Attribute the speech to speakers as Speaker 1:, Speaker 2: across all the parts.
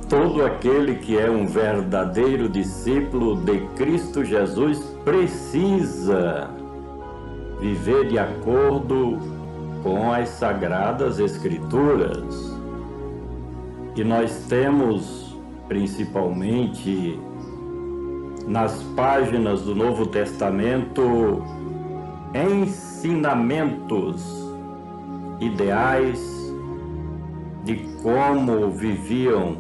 Speaker 1: Todo aquele que é um verdadeiro discípulo de Cristo Jesus precisa viver de acordo com as Sagradas Escrituras. E nós temos, principalmente nas páginas do Novo Testamento, ensinamentos ideais de como viviam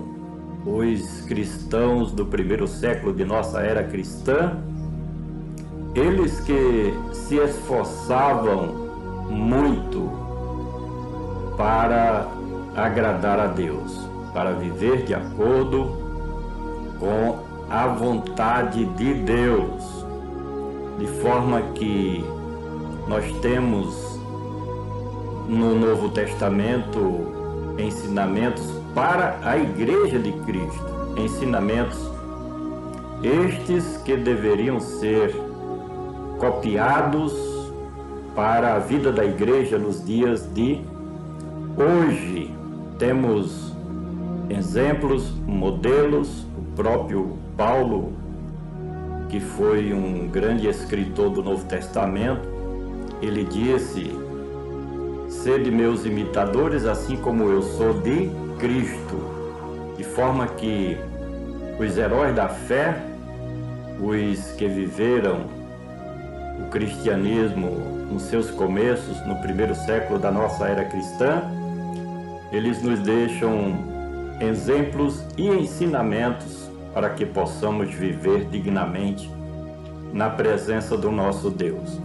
Speaker 1: os cristãos do primeiro século de nossa era cristã, eles que se esforçavam muito para agradar a Deus, para viver de acordo com a vontade de Deus, de forma que nós temos no Novo Testamento ensinamentos para a Igreja de Cristo, ensinamentos estes que deveriam ser copiados para a vida da Igreja nos dias de hoje. Temos exemplos, modelos, o próprio Paulo, que foi um grande escritor do Novo Testamento, ele disse: sede meus imitadores, assim como eu sou de Cristo. De forma que os heróis da fé, os que viveram o cristianismo nos seus começos, no primeiro século da nossa era cristã, eles nos deixam exemplos e ensinamentos para que possamos viver dignamente na presença do nosso Deus.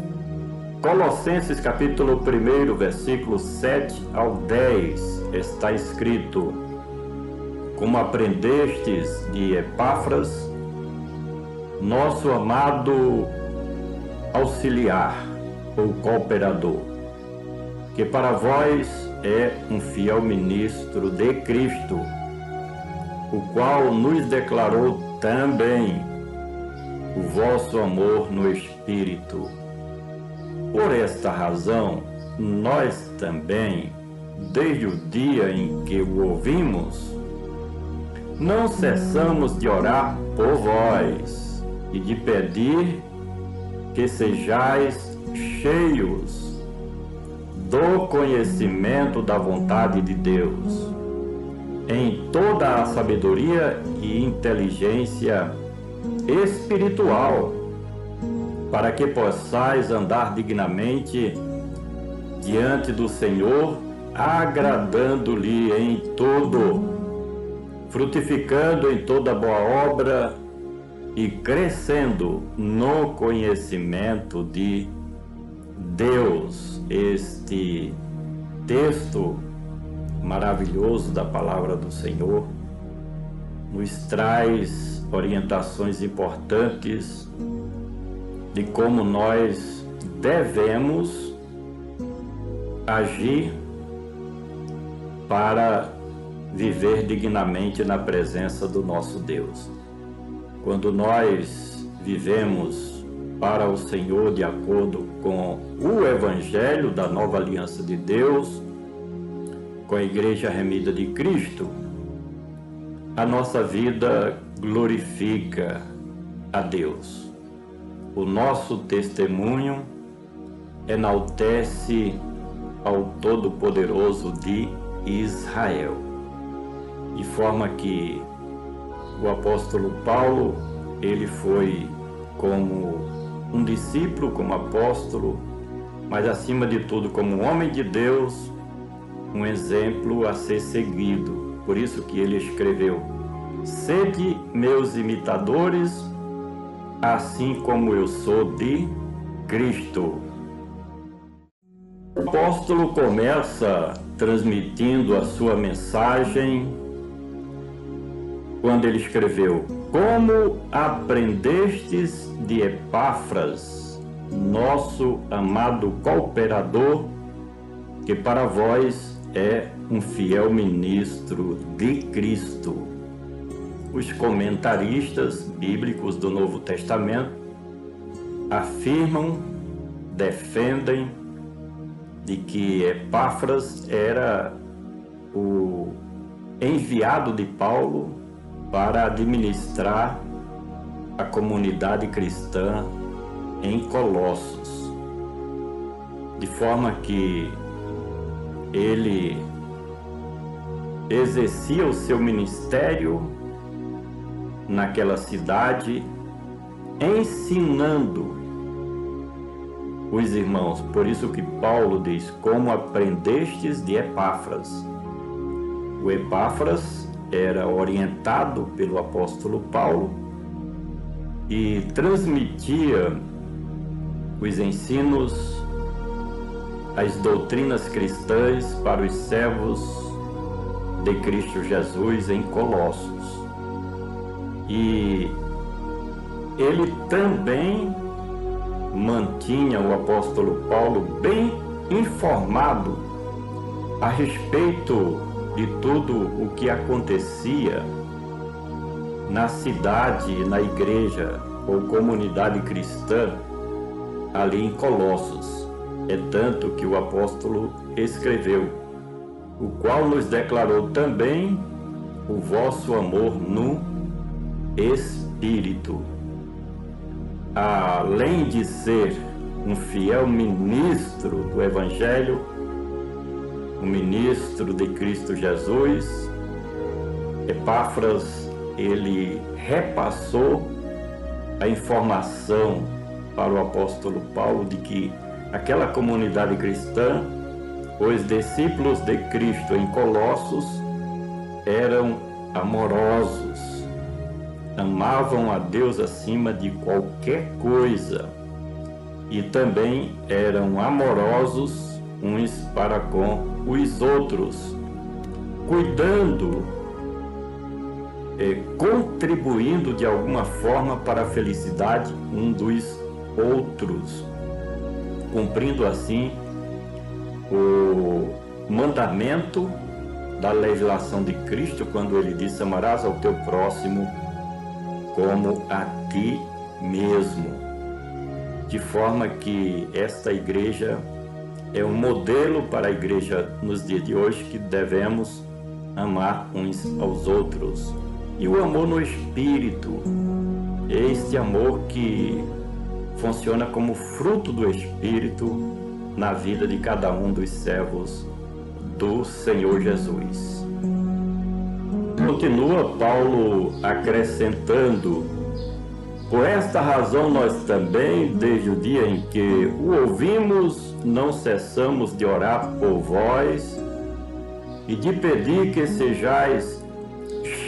Speaker 1: Colossenses capítulo 1, versículos 7 ao 10, está escrito: como aprendestes de Epáfras, nosso amado auxiliar ou cooperador, que para vós é um fiel ministro de Cristo, o qual nos declarou também o vosso amor no Espírito. Por esta razão, nós também, desde o dia em que o ouvimos, não cessamos de orar por vós e de pedir que sejais cheios do conhecimento da vontade de Deus, em toda a sabedoria e inteligência espiritual, para que possais andar dignamente diante do Senhor, agradando-lhe em tudo, frutificando em toda boa obra e crescendo no conhecimento de Deus. Este texto maravilhoso da palavra do Senhor nos traz orientações importantes de como nós devemos agir para viver dignamente na presença do nosso Deus. Quando nós vivemos para o Senhor de acordo com o Evangelho da nova aliança de Deus, com a Igreja remida de Cristo, a nossa vida glorifica a Deus. O nosso testemunho enaltece ao Todo-Poderoso de Israel. De forma que o apóstolo Paulo, ele foi como um discípulo, como apóstolo, mas acima de tudo como um homem de Deus, um exemplo a ser seguido. Por isso que ele escreveu: sede meus imitadores, assim como eu sou de Cristo. O apóstolo começa transmitindo a sua mensagem quando ele escreveu: como aprendestes de Epáfras, nosso amado cooperador, que para vós é um fiel ministro de Cristo. Os comentaristas bíblicos do Novo Testamento afirmam, defendem de que Epáfras era o enviado de Paulo para administrar a comunidade cristã em Colossos, de forma que ele exercia o seu ministério naquela cidade, ensinando os irmãos. Por isso que Paulo diz: como aprendestes de Epáfras. O Epáfras era orientado pelo apóstolo Paulo e transmitia os ensinos, as doutrinas cristãs para os servos de Cristo Jesus em Colossos. E ele também mantinha o apóstolo Paulo bem informado a respeito de tudo o que acontecia na cidade, na igreja ou comunidade cristã ali em Colossos. É tanto que o apóstolo escreveu: o qual nos declarou também o vosso amor no Espírito. Além de ser um fiel ministro do Evangelho, um ministro de Cristo Jesus, Epáfras, ele repassou a informação para o apóstolo Paulo de que aquela comunidade cristã, os discípulos de Cristo em Colossos, eram amorosos, amavam a Deus acima de qualquer coisa e também eram amorosos uns para com os outros, cuidando, contribuindo de alguma forma para a felicidade um dos outros, cumprindo assim o mandamento da legislação de Cristo, quando ele disse: amarás ao teu próximo como a ti mesmo. De forma que esta igreja é um modelo para a igreja nos dias de hoje, que devemos amar uns aos outros. E o amor no Espírito é este amor que funciona como fruto do Espírito na vida de cada um dos servos do Senhor Jesus. Continua Paulo acrescentando: por esta razão nós também, desde o dia em que o ouvimos, não cessamos de orar por vós e de pedir que sejais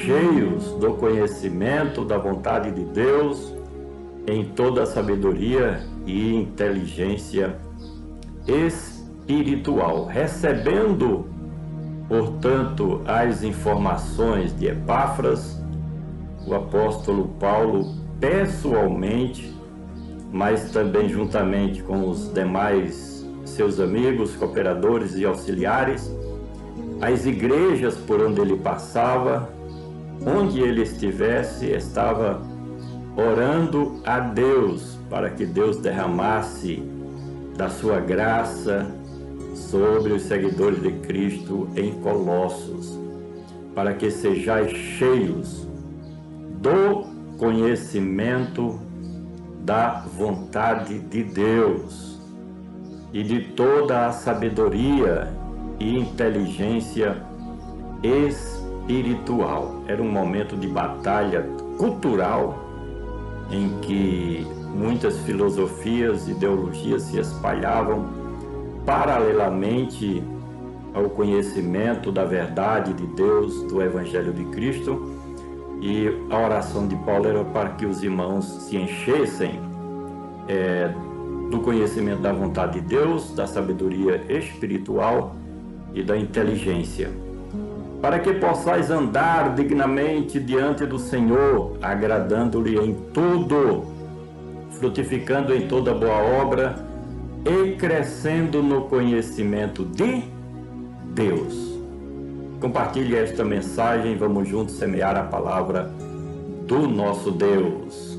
Speaker 1: cheios do conhecimento da vontade de Deus, em toda sabedoria e inteligência espiritual, recebendo, portanto, as informações de Epáfras, o apóstolo Paulo pessoalmente, mas também juntamente com os demais seus amigos, cooperadores e auxiliares, as igrejas por onde ele passava, onde ele estivesse, estava orando a Deus para que Deus derramasse da sua graça sobre os seguidores de Cristo em Colossos, para que sejais cheios do conhecimento da vontade de Deus e de toda a sabedoria e inteligência espiritual. Era um momento de batalha cultural em que muitas filosofias e ideologias se espalhavam paralelamente ao conhecimento da verdade de Deus, do Evangelho de Cristo. E a oração de Paulo era para que os irmãos se enchessem do conhecimento da vontade de Deus, da sabedoria espiritual e da inteligência, para que possais andar dignamente diante do Senhor, agradando-lhe em tudo, frutificando em toda boa obra e crescendo no conhecimento de Deus. Compartilhe esta mensagem, vamos juntos semear a palavra do nosso Deus.